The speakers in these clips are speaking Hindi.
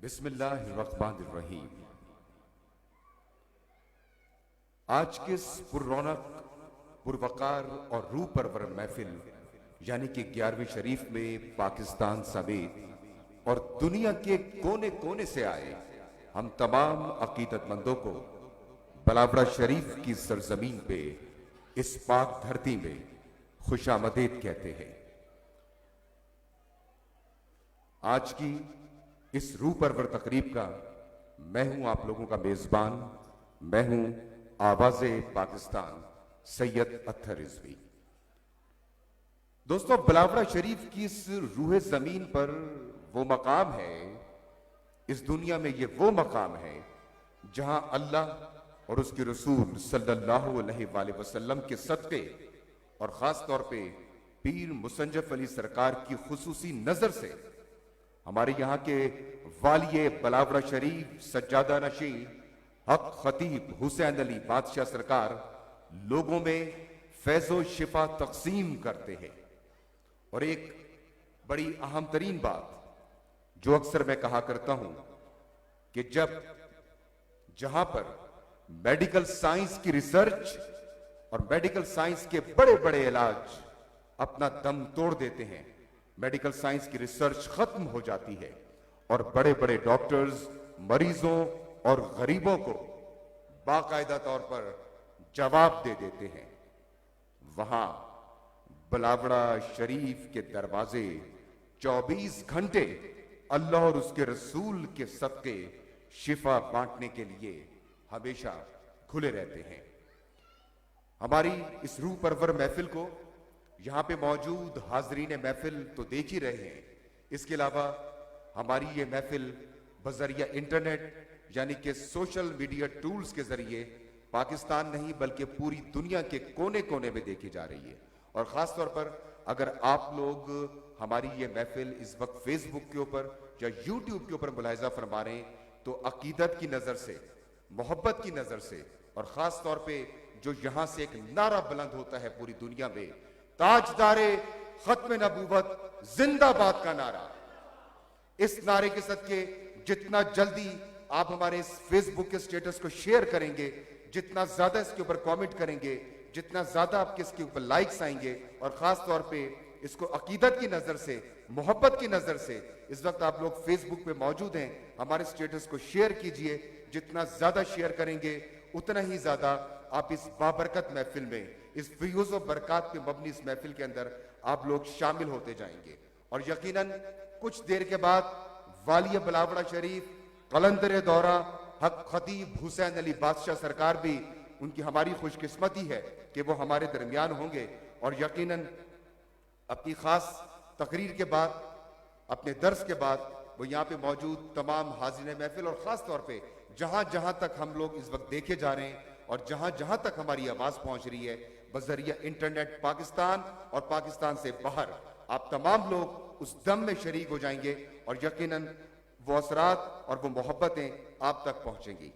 बिस्मिल्लाहिर्रहमानिर्रहीम। आज के इस पुररौनक, पुरवकार और रूह परवर महफिल यानी कि 11वीं शरीफ में पाकिस्तान समेत और दुनिया के कोने कोने से आए हम तमाम अकीदतमंदों को बलावड़ा शरीफ की सरजमीन पे, इस पाक धरती में खुशामदीद कहते हैं। आज की इस रूह परवर तकरीब का मैं हूं आप लोगों का मेजबान, मैं हूं आवाज़े पाकिस्तान सैयद अत्तर रिजवी। दोस्तों, बलावड़ा शरीफ की इस रूह जमीन पर वो मकाम है, इस दुनिया में ये वो मकाम है जहां अल्लाह और उसके रसूल सल्लल्लाहु अलैहि वसल्लम के सदक़े और खास तौर पे पीर मुसंजफ अली सरकार की खुसूसी नजर से हमारे यहाँ के वालिये बलावड़ा शरीफ सज्जादा नशी हक खतीब हुसैन अली बादशाह सरकार लोगों में फैज़ो शिफा तकसीम करते हैं। और एक बड़ी अहम तरीन बात जो अक्सर मैं कहा करता हूं कि जहां पर मेडिकल साइंस की रिसर्च और मेडिकल साइंस के बड़े बड़े इलाज अपना दम तोड़ देते हैं, मेडिकल साइंस की रिसर्च खत्म हो जाती है और बड़े बड़े डॉक्टर्स मरीजों और गरीबों को बाकायदा तौर पर जवाब दे देते हैं, वहां बलावड़ा शरीफ के दरवाजे 24 घंटे अल्लाह और उसके रसूल के सदक़े शिफा बांटने के लिए हमेशा खुले रहते हैं। हमारी इस रूह परवर महफिल को यहां पे मौजूद हाजरीन महफिल तो देख ही रहे हैं, इसके अलावा हमारी ये महफिल बजरिया इंटरनेट यानी कि सोशल मीडिया टूल्स के जरिए पाकिस्तान नहीं बल्कि पूरी दुनिया के कोने कोने में देखी जा रही है। और खास तौर पर अगर आप लोग हमारी ये महफिल इस वक्त फेसबुक के ऊपर या यूट्यूब के ऊपर मुलाहिजा फरमा रहे हैं तो अकीदत की नजर से, मोहब्बत की नजर से और खास तौर पे जो यहां से एक नारा बुलंद होता है पूरी दुनिया में, ताजदारे खत्म नबूवत जिंदाबाद का नारा, इस नारे के सदके जितना जल्दी आप हमारे इस फेसबुक के स्टेटस को शेयर करेंगे, जितना ज्यादा इसके ऊपर कमेंट करेंगे, जितना ज्यादा आपके इसके ऊपर लाइक्स आएंगे और खास तौर पे इसको अकीदत की नजर से, मोहब्बत की नजर से, इस वक्त आप लोग फेसबुक पे मौजूद हैं, हमारे स्टेटस को शेयर कीजिए। जितना ज्यादा शेयर करेंगे उतना ही ज्यादा आप इस बाबरकत महफिल में, इस फ्यूज और बरकत पे मबनी इस महफिल के अंदर आप लोग शामिल होते जाएंगे। और यकीनन कुछ देर के बाद वालिया बलावड़ा शरीफ कलंदर दौरा हक खतीब हुसैन अली बादशाह सरकार भी, उनकी हमारी खुशकिस्मती है कि वो हमारे दरमियान होंगे और यकीनन अपनी खास तकरीर के बाद, अपने दर्स के बाद वो यहाँ पे मौजूद तमाम हाजिर महफिल और खास तौर पे जहां जहां तक हम लोग इस वक्त देखे जा रहे हैं और जहां जहां तक हमारी आवाज पहुंच रही है बजरिया इंटरनेट पाकिस्तान और पाकिस्तान से बाहर, आप तमाम लोग उस दम में शरीक हो जाएंगे और यकीनन वो असरात और वो मोहब्बतें आप तक पहुंचेंगी।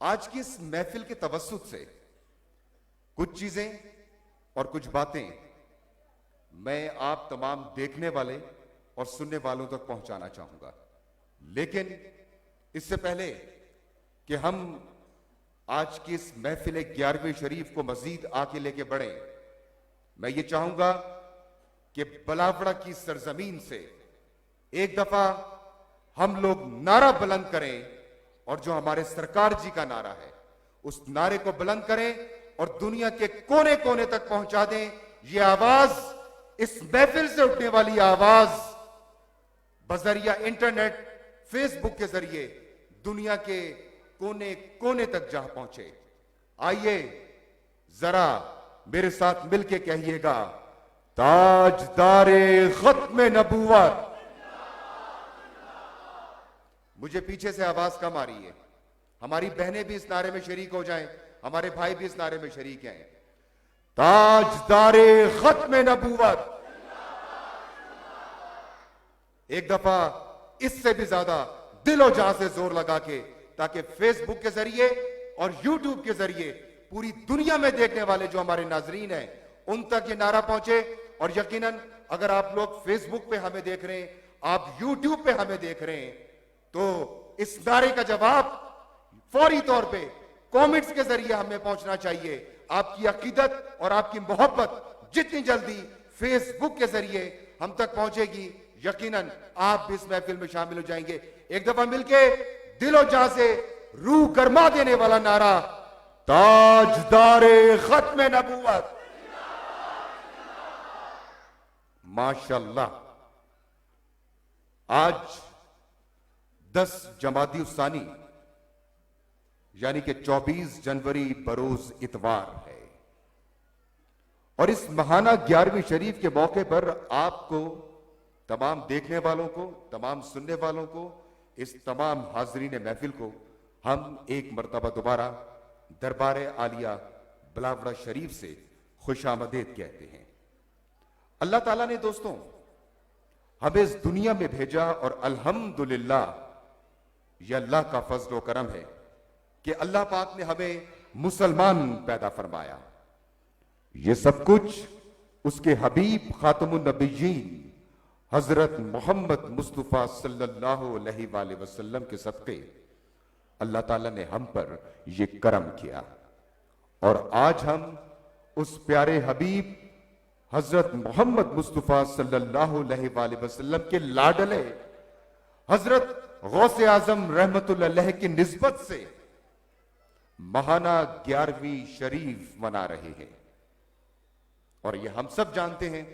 आज की इस महफिल के तवस्सुत से कुछ चीजें और कुछ बातें मैं आप तमाम देखने वाले और सुनने वालों तक पहुंचाना चाहूंगा, लेकिन इससे पहले कि हम आज की इस महफिल 11वीं शरीफ को मजीद आगे लेके बढ़े, मैं ये चाहूंगा कि बलावड़ा की सरजमीन से एक दफा हम लोग नारा बुलंद करें और जो हमारे सरकार जी का नारा है उस नारे को बुलंद करें और दुनिया के कोने कोने तक पहुंचा दें। ये आवाज, इस महफिल से उठने वाली आवाज बजरिया इंटरनेट, फेसबुक के जरिए दुनिया के कोने कोने तक जा पहुंचे। आइए जरा मेरे साथ मिलके कहिएगा, ताजदारे खत्म नबूवत। मुझे पीछे से आवाज कम आ रही है, हमारी बहनें भी इस नारे में शरीक हो जाएं, हमारे भाई भी इस नारे में शरीक हैं। ताजदारे खत्म नबूवत। एक दफा इससे भी ज्यादा दिल और जान से जोर लगा के, ताकि फेसबुक के जरिए और यूट्यूब के जरिए पूरी दुनिया में देखने वाले जो हमारे नाजरीन हैं उन तक ये नारा पहुंचे। और यकीनन अगर आप लोग फेसबुक पे हमें देख रहे हैं, आप YouTube पे हमें देख रहे हैं, तो इस नारे का जवाब फौरी तौर पे कमेंट्स के जरिए हमें पहुंचना चाहिए। आपकी अकीदत और आपकी मोहब्बत जितनी जल्दी फेसबुक के जरिए हम तक पहुंचेगी, यकीनन आप भी इस महफिल में शामिल हो जाएंगे। एक दफा मिलके दिलो जान से रूह गरमा देने वाला नारा, ताजदारे खत्म नबूवत। माशाल्लाह, आज 10 जमादी उस्सानी यानी कि 24 जनवरी बरोज इतवार है, और इस महाना 11वीं शरीफ के मौके पर आपको, तमाम देखने वालों को, तमाम सुनने वालों को, इस तमाम हाजरीन महफिल को हम एक मर्तबा दोबारा दरबार आलिया बिलावड़ा शरीफ से खुशामदीद कहते हैं। अल्लाह ताला ने दोस्तों हमें इस दुनिया में भेजा, और अल्हम्दुलिल्लाह यह अल्लाह का फजल व करम है कि अल्लाह पाक ने हमें मुसलमान पैदा फरमाया। ये सब कुछ उसके हबीब खातमुन नबीयीन हजरत मोहम्मद मुस्तफा सल्लल्लाहु अलैहि वसल्लम के सदक़े अल्लाह ताला ने हम पर यह करम किया, और आज हम उस प्यारे हबीब हजरत मोहम्मद मुस्तफा सल्लल्लाहु अलैहि वसल्लम के लाडले हजरत गौसे आजम रहमतुल्लाह अलैह की निस्बत से महाना 11वीं शरीफ मना रहे हैं। और ये हम सब जानते हैं,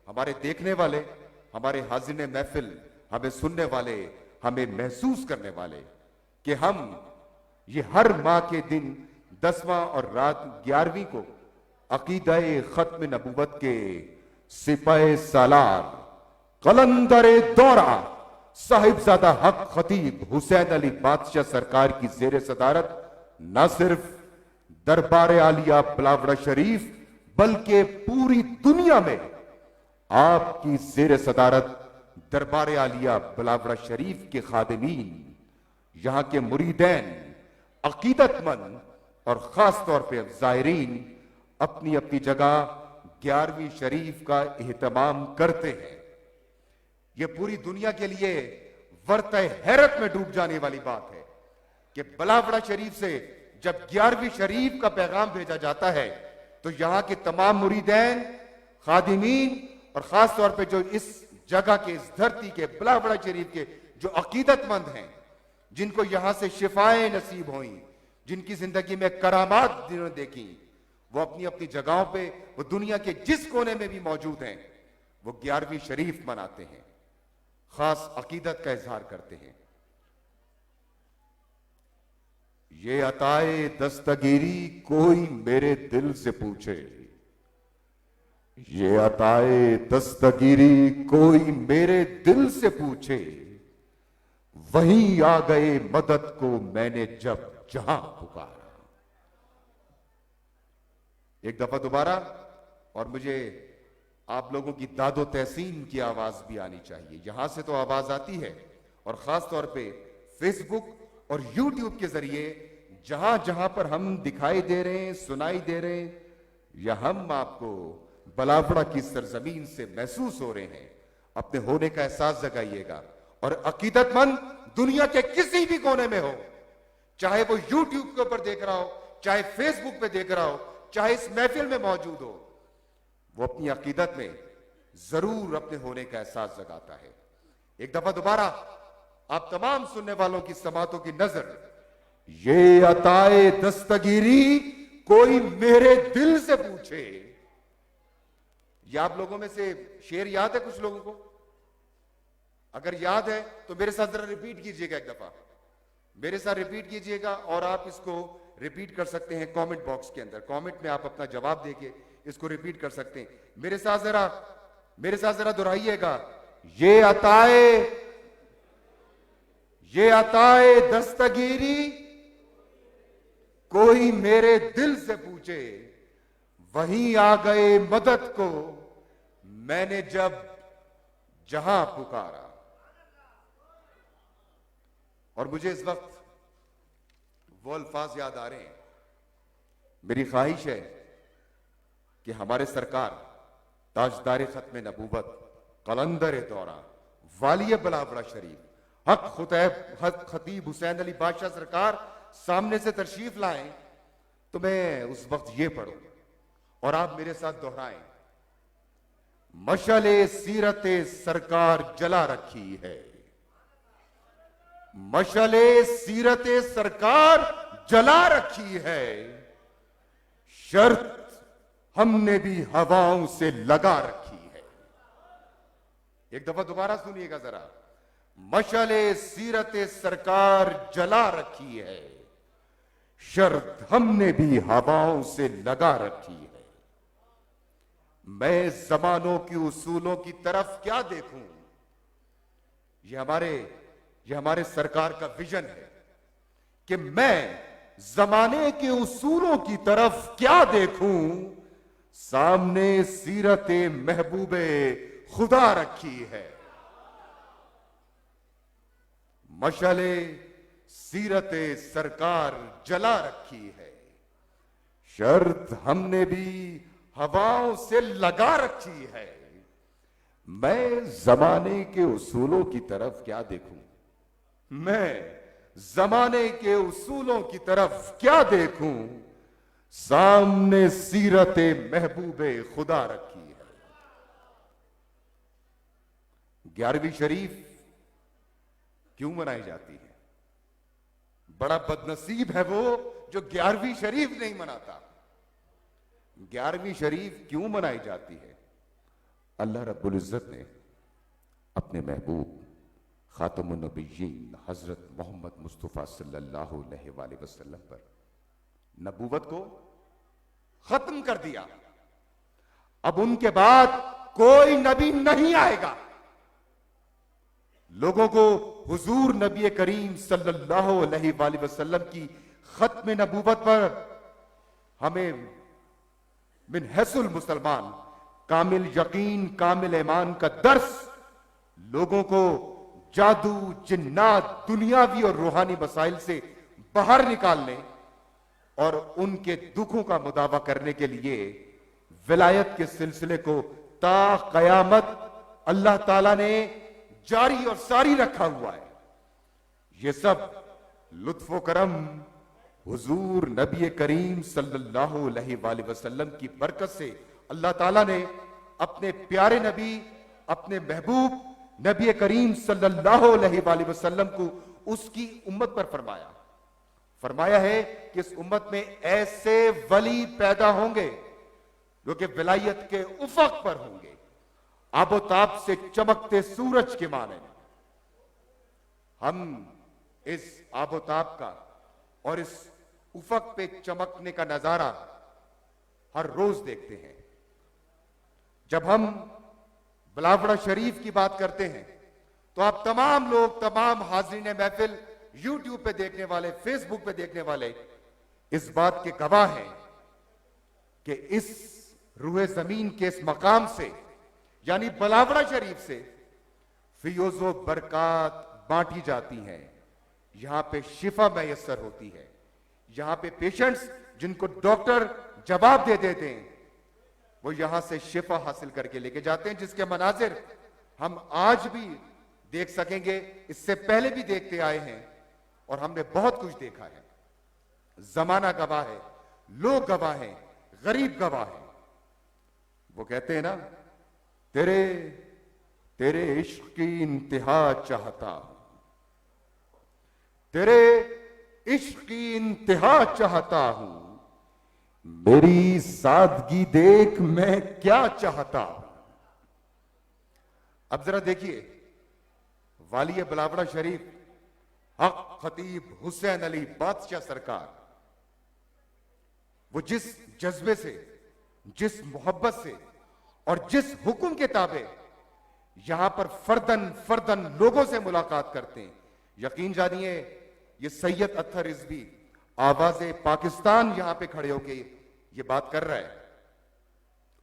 हमारे देखने वाले, हमारे हाजिर महफिल, हमें सुनने वाले, हमें महसूस करने वाले, कि हम ये हर माह के दिन 10वां और रात 11वीं को अकीदाए खत्म नबूवत के सिपाही सालार कलंदरे दौरा साहिबजादा हक खतीब हुसैन अली बादशाह सरकार की जेर सदारत न सिर्फ दरबार आलिया बिलावड़ा शरीफ बल्कि पूरी दुनिया में आपकी जेर सदारत दरबार आलिया बिलावड़ा शरीफ के खादिमीन, यहां के मुरीदैन, अकीदतमंद और खास तौर पे जायरीन अपनी अपनी जगह 11वीं शरीफ का एहतमाम करते हैं। यह पूरी दुनिया के लिए वर्त हैरत में डूब जाने वाली बात है कि बिलावड़ा शरीफ से जब 11वीं शरीफ का पैगाम भेजा जाता है, तो यहां के तमाम मुरीदैन, खादिमीन और खास तौर पे जो इस जगह के, इस धरती के, बिलावड़ा शरीफ के जो अकीदतमंद हैं, जिनको यहां से शिफाएं नसीब हुई, जिनकी जिंदगी में करामात जिन्होंने देखी, वो अपनी अपनी जगहों पे, वो दुनिया के जिस कोने में भी मौजूद हैं, वो 11वीं शरीफ मनाते हैं, खास अकीदत का इजहार करते हैं। ये अताए दस्तगीरी कोई मेरे दिल से पूछे, ये अताए दस्तगीरी कोई मेरे दिल से पूछे, वहीं आ गए मदद को मैंने जब जहां पुकारा। एक दफा दोबारा, और मुझे आप लोगों की दादो तहसीन की आवाज भी आनी चाहिए। यहां से तो आवाज आती है, और खास तौर पे फेसबुक और यूट्यूब के जरिए जहां जहां पर हम दिखाई दे रहे हैं, सुनाई दे रहे हैं, या हम आपको बिलावड़ा की सरजमीन से महसूस हो रहे हैं, अपने होने का एहसास जगाइएगा। और अकीदतमंद दुनिया के किसी भी कोने में हो, चाहे वो यूट्यूब के ऊपर देख रहा हो, चाहे फेसबुक पे देख रहा हो, चाहे इस महफिल में मौजूद हो, वो अपनी अकीदत में जरूर अपने होने का एहसास जगाता है। एक दफा दोबारा आप तमाम सुनने वालों की समातों की नजर, ये अताए दस्तगीरी कोई मेरे दिल से पूछे। ये आप लोगों में से शेर याद है कुछ लोगों को? अगर याद है तो मेरे साथ जरा रिपीट कीजिएगा, एक दफा मेरे साथ रिपीट कीजिएगा, और आप इसको रिपीट कर सकते हैं कमेंट बॉक्स के अंदर। कमेंट में आप अपना जवाब देके इसको रिपीट कर सकते हैं। मेरे साथ जरा दोहराइएगा, ये अताए दस्तगीरी कोई मेरे दिल से पूछे, वहीं आ गए मदद को मैंने जब जहां पुकारा। और मुझे इस वक्त वो अल्फाज याद आ रहे हैं। मेरी ख्वाहिश है कि हमारे सरकार ताजदार खत्म नबूवत कलंदर दौरा वालिय बलावड़ा शरीफ हक खतीब हुसैन अली बादशाह सरकार सामने से तशरीफ लाएं तो मैं उस वक्त ये पढ़ूं और आप मेरे साथ दोहराएं। मशाले सीरते सरकार जला रखी है, मशाले सीरते सरकार जला रखी है, शर्त हमने भी हवाओं से लगा रखी है। एक दफा दोबारा सुनिएगा जरा। मशाले सीरते सरकार जला रखी है, शर्त हमने भी हवाओं से लगा रखी है। मैं जमानों की उसूलों की तरफ क्या देखूं? ये हमारे सरकार का विजन है कि मैं जमाने के उसूलों की तरफ क्या देखूं, सामने सीरते महबूबे खुदा रखी है। मशाले सीरते सरकार जला रखी है, शर्त हमने भी हवाओं से लगा रखी है। मैं जमाने के उसूलों की तरफ क्या देखूं? मैं जमाने के उसूलों की तरफ क्या देखूं, सामने सीरते महबूबे खुदा रखी है। 11वीं शरीफ क्यों मनाई जाती है? बड़ा बदनसीब है वो जो 11वीं शरीफ नहीं मनाता। 11वीं शरीफ क्यों मनाई जाती है? अल्लाह रब्बुल इज्जत ने अपने महबूब खातमुन नबिय्यीन हजरत मोहम्मद मुस्तफ़ा सल्लल्लाहु अलैहि वसल्लम पर नबूवत को खत्म कर दिया। अब उनके बाद कोई नबी नहीं आएगा। लोगों को हुजूर नबी करीम सल्लल्लाहु अलैहि वसल्लम की खत्म नबूवत पर हमें मिन हैसुल मुसलमान कामिल यकीन कामिल ईमान का दर्स, लोगों को जादू जिन्नात दुनियावी और रूहानी मसाइल से बाहर निकालने और उनके दुखों का मुदावा करने के लिए विलायत के सिलसिले को ता कयामत अल्लाह ताला ने जारी और सारी रखा हुआ है। ये सब लुत्फो करम हुजूर नबी करीम सल्लल्लाहु अलैहि वसल्लम की बरकत से अल्लाह ताला ने अपने प्यारे नबी अपने महबूब नबी करीम सल्लल्लाहु अलैहि वसल्लम को उसकी उम्मत पर फरमाया है कि इस उम्मत में ऐसे वली पैदा होंगे जो कि विलायत के उफक पर होंगे, आबोताब से चमकते सूरज के माने। हम इस आबोताब का और इस उफक पे चमकने का नजारा हर रोज देखते हैं। जब हम बलावड़ा शरीफ की बात करते हैं तो आप तमाम लोग, तमाम हाज़रीन महफिल, यूट्यूब पे देखने वाले, फेसबुक पे देखने वाले इस बात के गवाह हैं कि इस रूहे जमीन के इस मकाम से यानी बलावड़ा शरीफ से फियोजो बरकात बांटी जाती हैं। यहां पे शिफा मैसर होती है। यहां पे पेशेंट्स जिनको डॉक्टर जवाब दे देते हैं वो यहां से शिफा हासिल करके लेके जाते हैं, जिसके मनाजिर हम आज भी देख सकेंगे, इससे पहले भी देखते आए हैं और हमने बहुत कुछ देखा है। जमाना गवाह है, लोग गवाह हैं, गरीब गवाह हैं। वो कहते हैं ना, तेरे इश्क की इंतहा चाहता हूं, तेरे इश्क की इंतहा चाहता हूं, मेरी सादगी देख मैं क्या चाहता हूं। अब जरा देखिए, वालिय बलावड़ा शरीफ हक खतीब हुसैन अली बादशाह सरकार, वो जिस जज्बे से, जिस मोहब्बत से और जिस हुक्म के ताबे यहां पर फर्दन फर्दन लोगों से मुलाकात करते हैं, यकीन जानिए ये सैयद अत्थर रिजवी आवाज़े पाकिस्तान यहां पे खड़े होके ये बात कर रहा है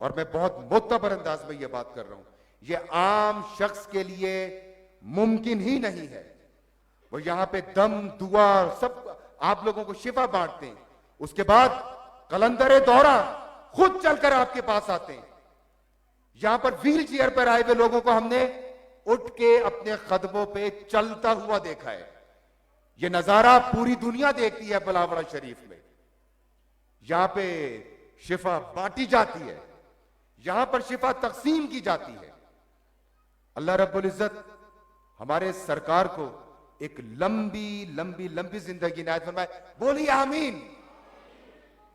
और मैं बहुत मोतबर अंदाज में ये बात कर रहा हूं। ये आम शख्स के लिए मुमकिन ही नहीं है। वो यहां पे दम दुआ सब आप लोगों को शिफा बांटते हैं, उसके बाद कलंदर दौरा खुद चलकर आपके पास आते हैं। यहां पर व्हील चेयर पर आए हुए लोगों को हमने उठ के अपने कदमों पे चलता हुआ देखा है। यह नजारा पूरी दुनिया देखती है बिलावल शरीफ में। यहां पे शिफा बांटी जाती है, यहां पर शिफा तकसीम की जाती है। अल्लाह रब्बुल इज्जत हमारे सरकार को एक लंबी लंबी लंबी जिंदगी इनायत फरमाए। बोलिए आमीन।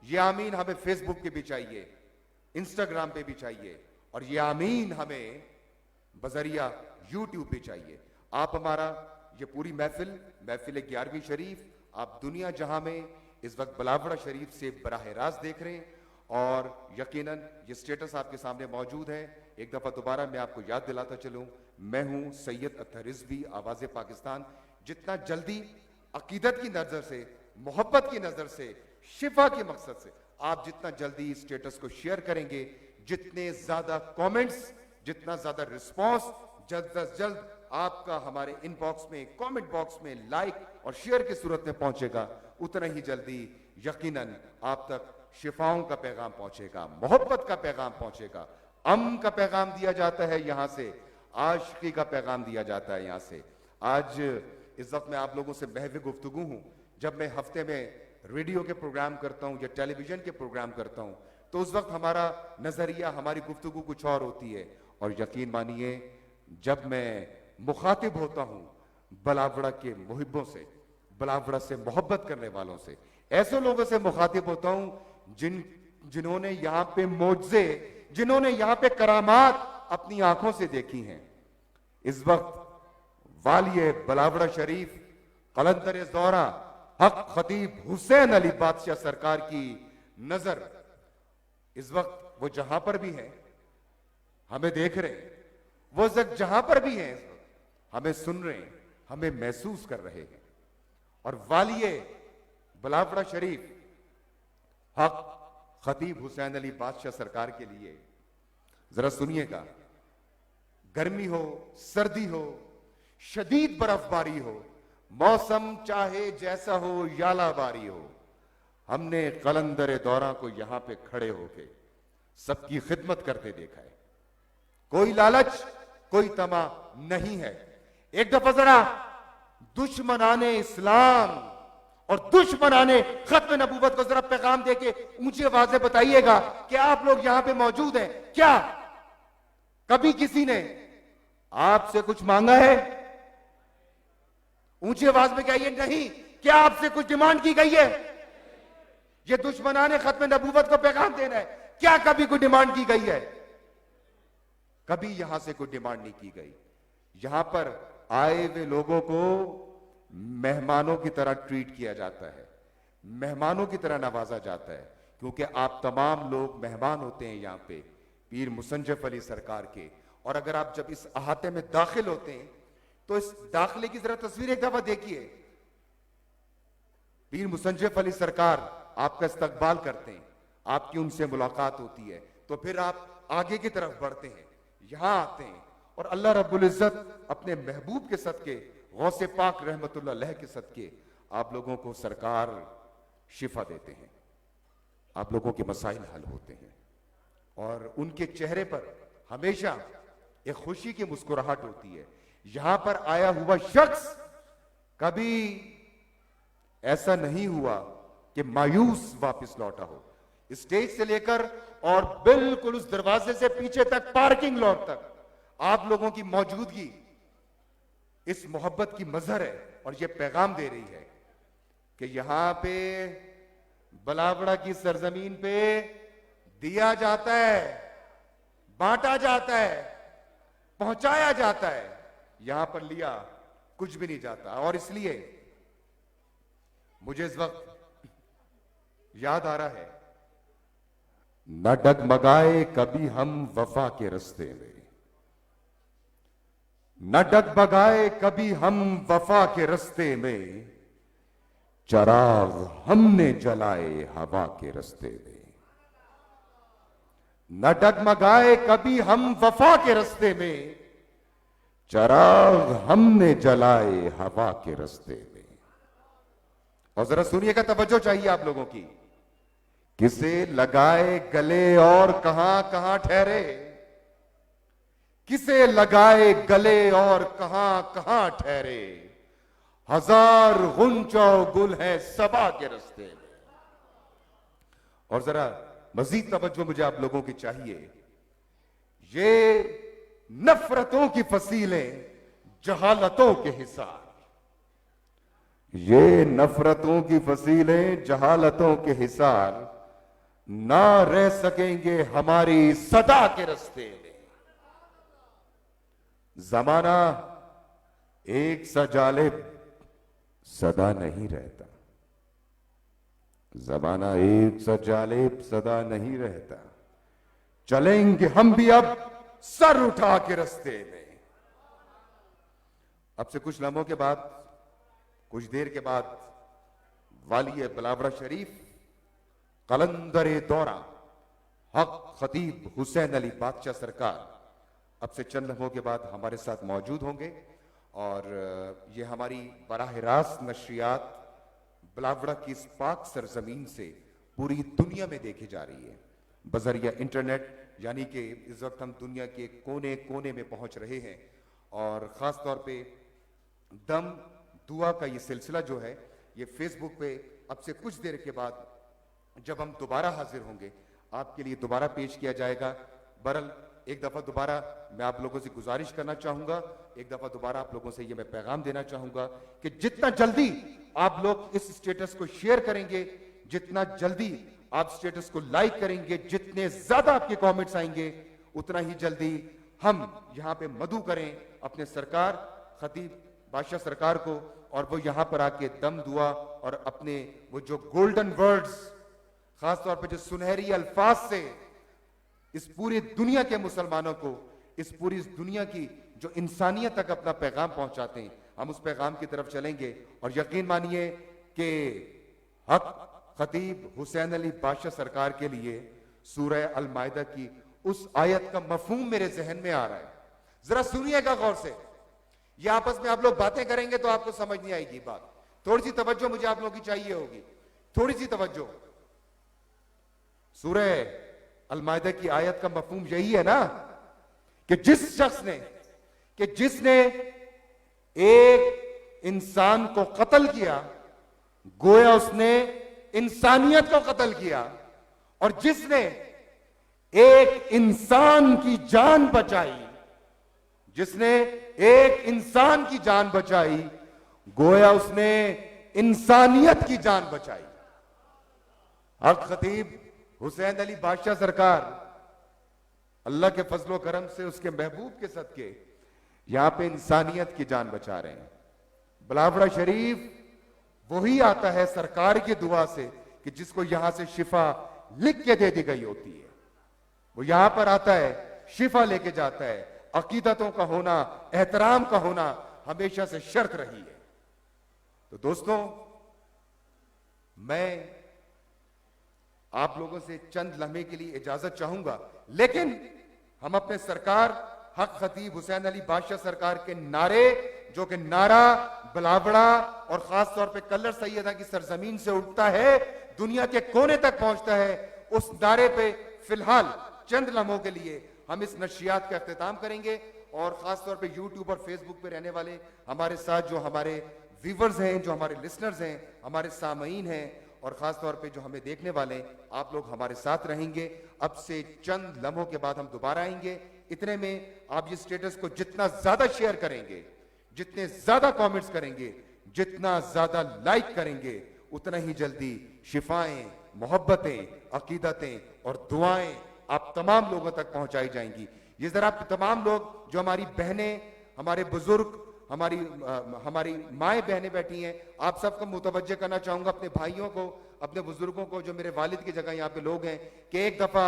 ये आमीन हमें फेसबुक पे भी चाहिए, इंस्टाग्राम पे भी चाहिए, और ये आमीन हमें बजरिया यूट्यूब पे चाहिए। आप हमारा ये पूरी महफिल 11वीं शरीफ आप दुनिया जहां में इस वक्त बिलावल शरीफ से बराह रास्त देख रहे हैं, और यकीनन ये स्टेटस आपके सामने मौजूद है। एक दफा दोबारा मैं आपको याद दिलाता चलूं, मैं हूं सैयद अत्तर रिजवी, आवाज़े पाकिस्तान। जितना जल्दी अकीदत की नजर से, मोहब्बत की नजर से, शिफा के मकसद से आप जितना जल्दी इस स्टेटस को शेयर करेंगे, जितने ज्यादा कमेंट्स, जितना ज्यादा रिस्पांस जल्द अज जल्द आपका हमारे इनबॉक्स में, कमेंट बॉक्स में लाइक और शेयर की सूरत में पहुंचेगा, उतना ही जल्दी यकीनन आप तक शिफाओं का पैगाम पहुंचेगा, मोहब्बत का पैगाम पहुंचेगा, अमन का पैगाम दिया जाता है यहां से, आशिकी का पैगाम दिया जाता है यहां से। आज इस वक्त मैं आप लोगों से महव गुफ्तगू हूं। जब मैं हफ्ते में रेडियो के प्रोग्राम करता हूं या टेलीविजन के प्रोग्राम करता हूं, तो उस वक्त हमारा नजरिया, हमारी गुफ्तगू कुछ और होती है। और यकीन मानिए, जब मैं मुखातिब होता हूं बिलावल के मुहिब्बों से, बिलावल से मोहब्बत करने वालों से, ऐसे लोगों से मुखातिब होता हूं जिन्होंने यहां पे मौजज़े, जिन्होंने यहां पे करामात अपनी आंखों से देखी हैं। इस वक्त वालिए बिलावल शरीफ कलंदर दौरा हक खतीब हुसैन अली बादशाह सरकार की नजर इस वक्त वो जहां पर भी है हमें देख रहे हैं, वो जहां पर भी हैं इस वक्त हमें सुन रहे हैं, हमें महसूस कर रहे हैं। और वालिए बिलावल शरीफ हक खतीब हुसैन अली बादशाह सरकार के लिए जरा सुनिएगा। गर्मी हो, सर्दी हो, शदीद बर्फबारी हो, मौसम चाहे जैसा हो, यालाबारी हो, हमने कलंदर दौरा को यहां पे खड़े होके सबकी खिदमत करते देखा है। कोई लालच, कोई तमा नहीं है। एक दफा जरा दुश्मनाने इस्लाम और दुश्मनाने खत्म नबूवत को जरा पैगाम देके ऊंची आवाज से बताइएगा कि आप लोग यहां पे मौजूद हैं। क्या कभी किसी ने आपसे कुछ मांगा है? ऊंची आवाज में कहिए नहीं। क्या आपसे कुछ डिमांड की गई है? ये दुश्मनाने खत्म नबूवत को पैगाम देना है। क्या कभी कोई डिमांड की गई है? कभी यहां से कोई डिमांड नहीं की गई। यहां पर आए हुए लोगों को मेहमानों की तरह ट्रीट किया जाता है, मेहमानों की तरह नवाजा जाता है, क्योंकि आप तमाम लोग मेहमान होते हैं यहां पे पीर मुसंजफ अली सरकार के। और अगर आप जब इस अहाते में दाखिल होते हैं तो इस दाखिले की जरा तस्वीर एक दफा देखिए। पीर मुसंजफ अली सरकार आपका इस्तकबाल करते हैं, आपकी उनसे मुलाकात होती है, तो फिर आप आगे की तरफ बढ़ते हैं, यहां आते हैं, और अल्लाह रब्बुल इज्जत अपने महबूब के सदके, गौसे पाक रहमतुल्लाह अलैह के सदके आप लोगों को सरकार शिफा देते हैं, आप लोगों के मसाइल हल होते हैं, और उनके चेहरे पर हमेशा एक खुशी की मुस्कुराहट होती है। यहां पर आया हुआ शख्स कभी ऐसा नहीं हुआ कि मायूस वापस लौटा हो। स्टेज से लेकर और बिल्कुल उस दरवाजे से पीछे तक, पार्किंग लॉट तक, आप लोगों की मौजूदगी इस मोहब्बत की मजहर है, और यह पैगाम दे रही है कि यहां पे बिलावल की सरजमीन पे दिया जाता है, बांटा जाता है, पहुंचाया जाता है। यहां पर लिया कुछ भी नहीं जाता। और इसलिए मुझे इस वक्त याद आ रहा है, न डगमगाए कभी हम वफा के रास्ते में, न डगमगाए कभी हम वफा के रास्ते में, चराग हमने जलाए हवा के रास्ते में। न डगमगाए कभी हम वफा के रास्ते में, चराग हमने जलाए हवा के रास्ते में। और जरा सुनिएगा, तवज्जो चाहिए आप लोगों की। किसे लगाए गले और कहां कहां ठहरे, किसे लगाए गले और कहां कहां ठहरे, हजार गुंचो गुल है सबा के रस्ते में। और जरा मजीद तवज्जो मुझे आप लोगों की चाहिए। ये नफरतों की फसीलें जहालतों के हिसार, ये नफरतों की फसीलें जहालतों के हिसार, ना रह सकेंगे हमारी सदा के रस्ते में। जमाना एक सा जालिब सदा नहीं रहता, जमाना एक सा जालिब सदा नहीं रहता, चलेंगे हम भी अब सर उठा के रस्ते में। अब से कुछ लम्हों के बाद, कुछ देर के बाद, वाली बिलावड़ा शरीफ कलंदर दौरा हक खतीब हुसैन अली बादशाह सरकार अब से चंद लम्हों के बाद हमारे साथ मौजूद होंगे। और ये हमारी बराह रास्त नशरियात बिलावड़ा की इस पाक सरजमीन से पूरी दुनिया में देखी जा रही है बजरिया इंटरनेट, यानी कि इस वक्त हम दुनिया के कोने कोने में पहुंच रहे हैं। और ख़ास तौर पे दम दुआ का ये सिलसिला जो है, ये फेसबुक पे अब से कुछ देर के बाद जब हम दोबारा हाजिर होंगे आपके लिए दोबारा पेश किया जाएगा। बहरहाल एक दफ़ा दोबारा मैं आप लोगों से गुजारिश करना चाहूँगा, एक दफ़ा दोबारा आप लोगों से ये मैं पैगाम देना चाहूँगा कि जितना जल्दी आप लोग इस स्टेटस को शेयर करेंगे, जितना जल्दी आप स्टेटस को लाइक करेंगे, जितने ज़्यादा आपके कमेंट्स आएंगे, उतना ही जल्दी हम यहाँ पे मदू करें अपने सरकार खतीब बादशाह सरकार को, और वो यहाँ पर आके दम दुआ और अपने वो जो गोल्डन वर्ड्स, खास तौर पे जो सुनहरी अल्फाज से इस पूरी दुनिया के मुसलमानों को, इस पूरी दुनिया की जो इंसानियत तक अपना पैगाम पहुंचाते हैं, हम उस पैगाम की तरफ चलेंगे। और यकीन मानिए कि हक खतीब हुसैन अली बादशाह सरकार के लिए सूरह अल माइदा की उस आयत का मफहूम मेरे जहन में आ रहा है। जरा सुनिएगा गौर से, ये आपस में आप लोग बातें करेंगे तो आपको समझ नहीं आएगी बात। थोड़ी सी तवज्जो मुझे आप लोगों की चाहिए होगी, थोड़ी सी तवज्जो। सूरह अल माइदा की आयत का मफहूम यही है ना कि जिस शख्स ने, कि जिसने एक इंसान को कत्ल किया, गोया उसने इंसानियत को कत्ल किया, और जिसने एक इंसान की जान बचाई, जिसने एक इंसान की जान बचाई, गोया उसने इंसानियत की जान बचाई। हक खतीब हुसैन अली बादशाह सरकार अल्लाह के फजलो करम से, उसके महबूब के सदके यहां पे इंसानियत की जान बचा रहे हैं। बिलावड़ा शरीफ वही आता है सरकार की दुआ से कि जिसको यहां से शिफा लिख के दे दी गई होती है, वो यहां पर आता है, शिफा लेके जाता है। अकीदतों का होना, एहतराम का होना हमेशा से शर्त रही है। तो दोस्तों, मैं आप लोगों से चंद लम्हे के लिए इजाजत चाहूंगा, लेकिन हम अपने सरकार हक खतीब हुसैन अली बादशाह सरकार के नारे, जो कि नारा बिलावड़ा और खास तौर पे कल्लर सैयदा की सरजमीन से उठता है, दुनिया के कोने तक पहुंचता है, उस नारे पे फिलहाल चंद लम्हों के लिए हम इस नशियात का इख्तिताम करेंगे। और खास तौर पे यूट्यूब और फेसबुक पे रहने वाले हमारे साथ जो हमारे व्यूवर्स हैं, जो हमारे लिसनर्स हैं, हमारे सामईन हैं, और खास तौर पे जो हमें देखने वाले, आप लोग हमारे साथ रहेंगे। अब से चंद लम्हों के बाद हम दोबारा आएंगे। इतने में आप ये स्टेटस को जितना ज्यादा शेयर करेंगे, जितने ज्यादा कमेंट्स करेंगे, जितना ज्यादा लाइक करेंगे, उतना ही जल्दी शिफाएं, मोहब्बतें, अकीदतें और दुआएं आप तमाम लोगों तक पहुंचाई जाएंगी। ये जरा आप तमाम लोग, जो हमारी बहनें, हमारे बुजुर्ग, हमारी माएँ बहनें बैठी हैं, आप सबको मुतवज्जे करना चाहूंगा, अपने भाइयों को, अपने बुजुर्गों को, जो मेरे वालिद की जगह यहाँ पे लोग हैं, कि एक दफा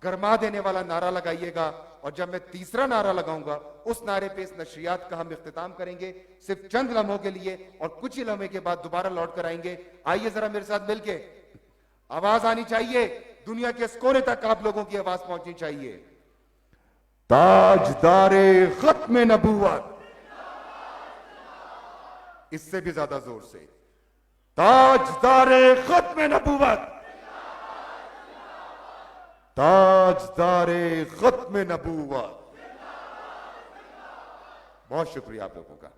गरमा देने वाला नारा लगाइएगा। और जब मैं तीसरा नारा लगाऊंगा, उस नारे पे इस नशरियात का हम इख्तिताम करेंगे, सिर्फ चंद लम्हों के लिए, और कुछ ही लम्हे के बाद दोबारा लौट कर आएंगे। आइए जरा मेरे साथ मिलके, आवाज आनी चाहिए, दुनिया के इस कोने तक आप लोगों की आवाज पहुंचनी चाहिए। ताजदारे खत्म नबूवत, इससे भी ज्यादा जोर से, ताजदारे खत्म नबूवत, ताजदारे खत्म नबूवत, बहुत शुक्रिया आप लोगों का।